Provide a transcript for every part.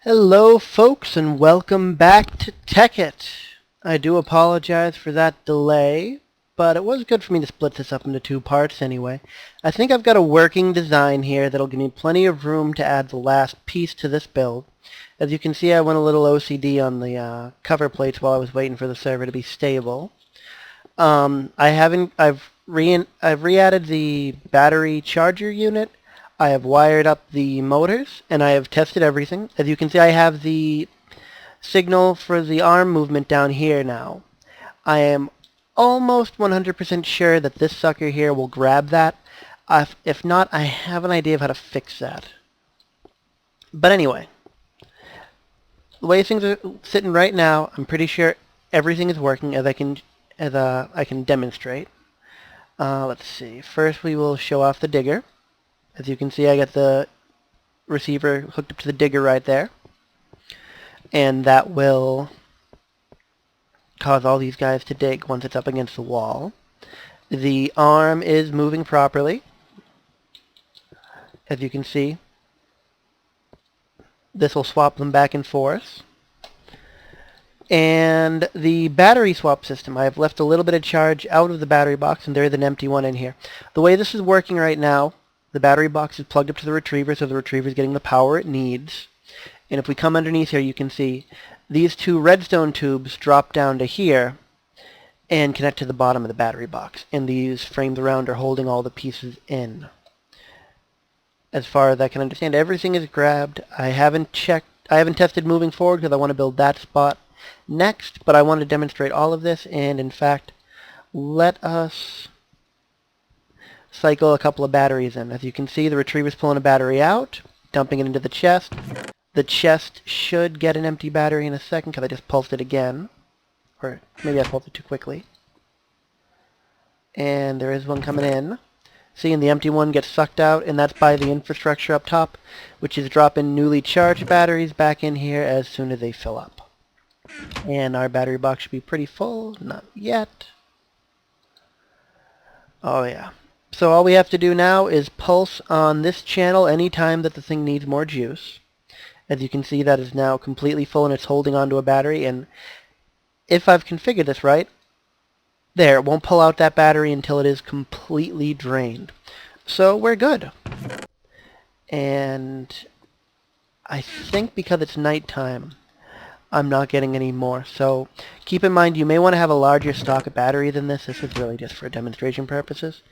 Hello folks and welcome back to Tekkit. I do apologize for that delay, but it was good for me to split this up into two parts anyway. I think I've got a working design here that'll give me plenty of room to add the last piece to this build. As you can see, I went a little OCD on the cover plates while I was waiting for the server to be stable. I've re-added the battery charger unit. I have wired up the motors, and I have tested everything. As you can see, I have the signal for the arm movement down here now. I am almost 100% sure that this sucker here will grab that. If not, I have an idea of how to fix that. But anyway, the way things are sitting right now, I'm pretty sure everything is working as I can demonstrate. Let's see. First, we will show off the digger. As you can see, I got the receiver hooked up to the digger right there. And that will cause all these guys to dig once it's up against the wall. The arm is moving properly. As you can see, this will swap them back and forth. And the battery swap system, I have left a little bit of charge out of the battery box, and there is an empty one in here. The way this is working right now, the battery box is plugged up to the retriever, so the retriever is getting the power it needs. And if we come underneath here, you can see these two redstone tubes drop down to here and connect to the bottom of the battery box. And these frames around are holding all the pieces in. As far as I can understand, everything is grabbed. I haven't tested moving forward because I want to build that spot next, but I want to demonstrate all of this, and in fact, let us cycle a couple of batteries in. As you can see, the retriever's pulling a battery out, dumping it into the chest. The chest should get an empty battery in a second because I just pulsed it again. Or maybe I pulsed it too quickly. And there is one coming in. See, and the empty one gets sucked out, and that's by the infrastructure up top, which is dropping newly charged batteries back in here as soon as they fill up. And our battery box should be pretty full. Not yet. Oh yeah. So all we have to do now is pulse on this channel anytime that the thing needs more juice. As you can see, that is now completely full and it's holding onto a battery. And if I've configured this right, there, it won't pull out that battery until it is completely drained. So we're good. And I think because it's nighttime, I'm not getting any more. So keep in mind, you may want to have a larger stock of battery than this. This is really just for demonstration purposes.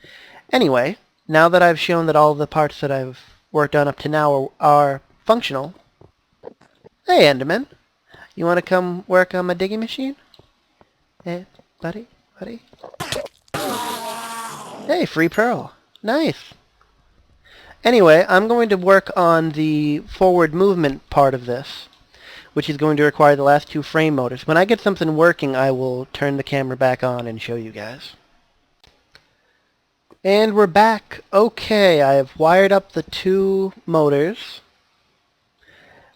Anyway, now that I've shown that all the parts that I've worked on up to now are functional. Hey, Enderman. You want to come work on my digging machine? Hey, buddy? Hey, free pearl. Nice. Anyway, I'm going to work on the forward movement part of this, which is going to require the last two frame motors. When I get something working, I will turn the camera back on and show you guys. And we're back. Okay, I have wired up the two motors.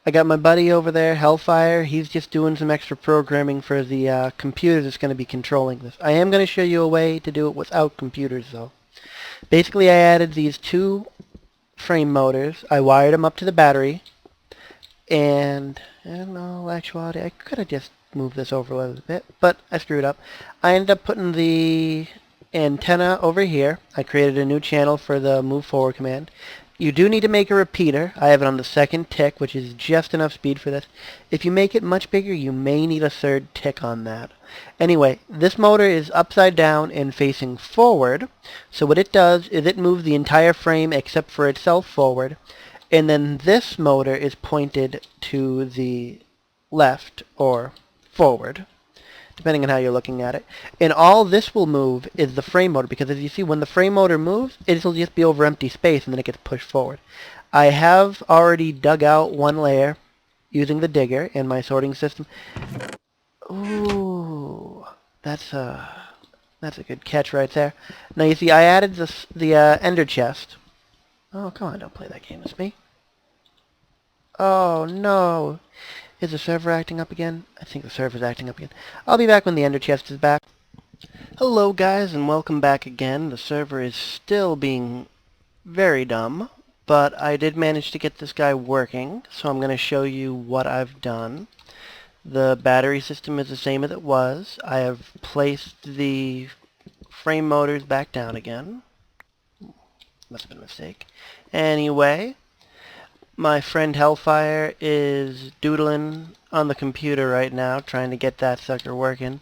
I got my buddy over there, Hellfire. He's just doing some extra programming for the computer that's going to be controlling this. I am going to show you a way to do it without computers, though. Basically, I added these two frame motors. I wired them up to the battery. And, in all actuality, I could have just moved this over a little bit, but I screwed up. I ended up putting the antenna over here. I created a new channel for the move forward command. You do need to make a repeater. I have it on the second tick, which is just enough speed for this. If you make it much bigger, you may need a third tick on that. Anyway, this motor is upside down and facing forward. So what it does is it moves the entire frame except for itself forward. And then this motor is pointed to the left or forward, depending on how you're looking at it. And all this will move is the frame motor, because as you see, when the frame motor moves, it'll just be over empty space and then it gets pushed forward. I have already dug out one layer using the digger and my sorting system. Ooh, that's a good catch right there. Now you see, I added the ender chest. Oh, come on, don't play that game with me. Oh, no. Is the server acting up again? I think the server's acting up again. I'll be back when the ender chest is back. Hello, guys, and welcome back again. The server is still being very dumb, but I did manage to get this guy working, so I'm going to show you what I've done. The battery system is the same as it was. I have placed the frame motors back down again. Must have been a mistake. Anyway, my friend Hellfire is doodling on the computer right now, trying to get that sucker working.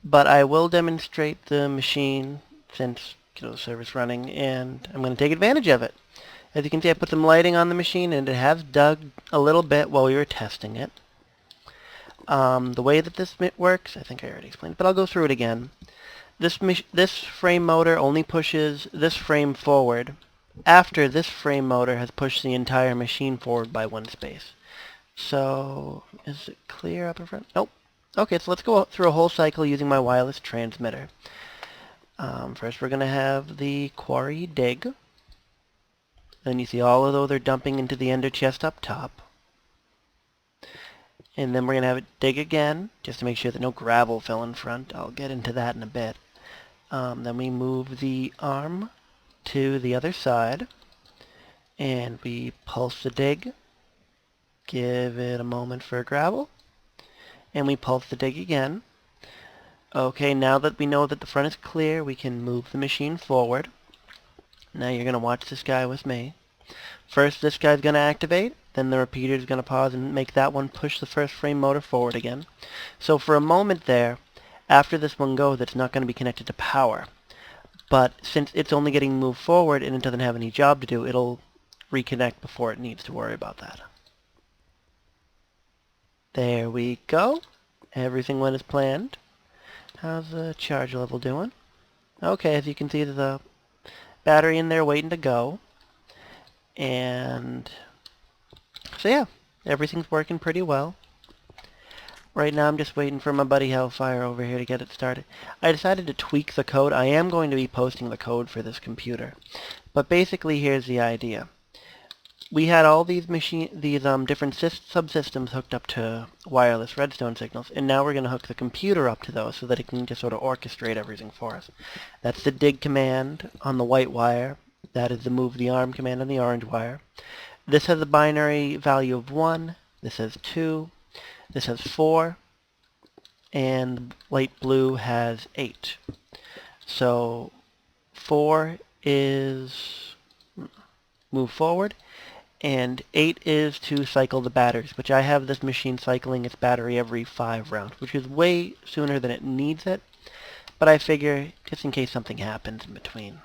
But I will demonstrate the machine since the server's running, and I'm going to take advantage of it. As you can see, I put some lighting on the machine, and it has dug a little bit while we were testing it. The way that this works, I think I already explained it, but I'll go through it again. This frame motor only pushes this frame forward after this frame motor has pushed the entire machine forward by 1 space. So, is it clear up in front? Nope. Okay, so let's go through a whole cycle using my wireless transmitter. First we're going to have the quarry dig. Then you see all of those are dumping into the ender chest up top. And then we're going to have it dig again, just to make sure that no gravel fell in front. I'll get into that in a bit. Then we move the arm to the other side, and we pulse the dig. Give it a moment for gravel, and we pulse the dig again. Okay, now that we know that the front is clear, we can move the machine forward. Now you're going to watch this guy with me. First, this guy's going to activate, then the repeater is going to pause and make that one push the first frame motor forward again. So for a moment there, after this one goes, it's not going to be connected to power. But since it's only getting moved forward and it doesn't have any job to do, it'll reconnect before it needs to worry about that. There we go. Everything went as planned. How's the charge level doing? Okay, as you can see, there's a battery in there waiting to go. And so yeah, everything's working pretty well. Right now I'm just waiting for my buddy Hellfire over here to get it started. I decided to tweak the code. I am going to be posting the code for this computer. But basically here's the idea. We had all these different subsystems hooked up to wireless redstone signals, and now we're going to hook the computer up to those so that it can just sort of orchestrate everything for us. That's the dig command on the white wire. That is the move the arm command on the orange wire. This has a binary value of 1. This has 2. This has 4. And light blue has 8. So 4 is move forward, and 8 is to cycle the batteries, which I have this machine cycling its battery every 5 rounds, which is way sooner than it needs it, but I figure just in case something happens in between.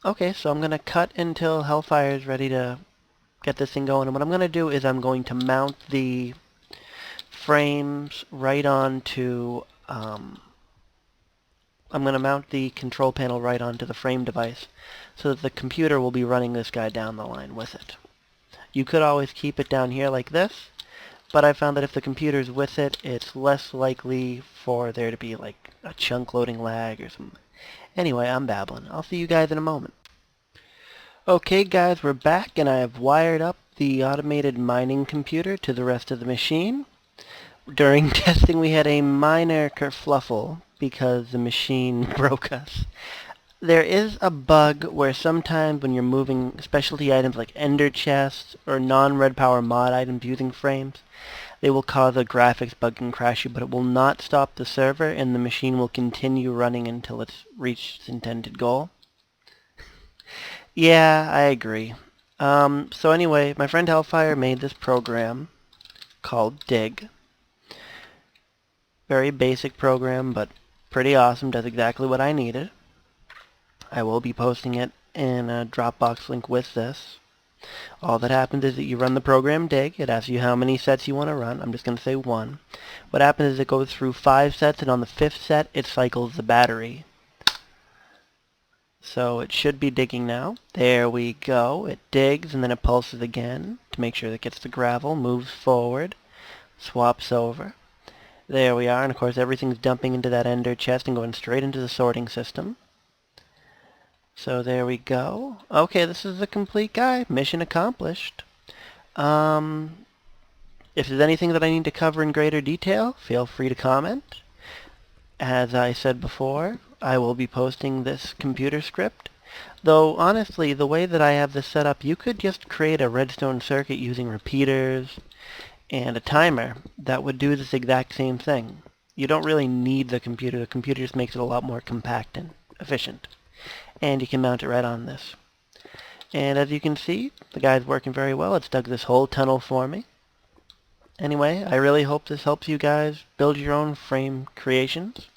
Okay, so I'm going to cut until Hellfire is ready to get this thing going, and what I'm going to do is I'm going to mount the frames right onto, I'm going to mount the control panel right onto the frame device so that the computer will be running this guy down the line with it. You could always keep it down here like this, but I found that if the computer's with it, it's less likely for there to be like a chunk loading lag or something. Anyway, I'm babbling. I'll see you guys in a moment. Okay guys, we're back, and I have wired up the automated mining computer to the rest of the machine. During testing we had a minor kerfluffle because the machine broke us. There is a bug where sometimes when you're moving specialty items like ender chests or non-red power mod items using frames, they will cause a graphics bug and crash you, but it will not stop the server, and the machine will continue running until it's reached its intended goal. Yeah, I agree. So anyway, my friend Hellfire made this program called Dig. Very basic program, but pretty awesome, does exactly what I needed. I will be posting it in a Dropbox link with this. All that happens is that you run the program Dig. It asks you how many sets you want to run. I'm just going to say 1. What happens is it goes through 5 sets, and on the 5th set it cycles the battery. So it should be digging now. There we go. It digs, and then it pulses again to make sure that it gets the gravel, moves forward, swaps over. There we are, and of course everything's dumping into that ender chest and going straight into the sorting system. So there we go. Okay, this is the complete guy. Mission accomplished. If there's anything that I need to cover in greater detail, feel free to comment. As I said before, I will be posting this computer script Though, honestly, the way that I have this set up, you could just create a redstone circuit using repeaters and a timer that would do this exact same thing. You don't really need the computer. The computer just makes it a lot more compact and efficient. And you can mount it right on this. And as you can see, the guy's working very well. It's dug this whole tunnel for me. Anyway, I really hope this helps you guys build your own frame creations.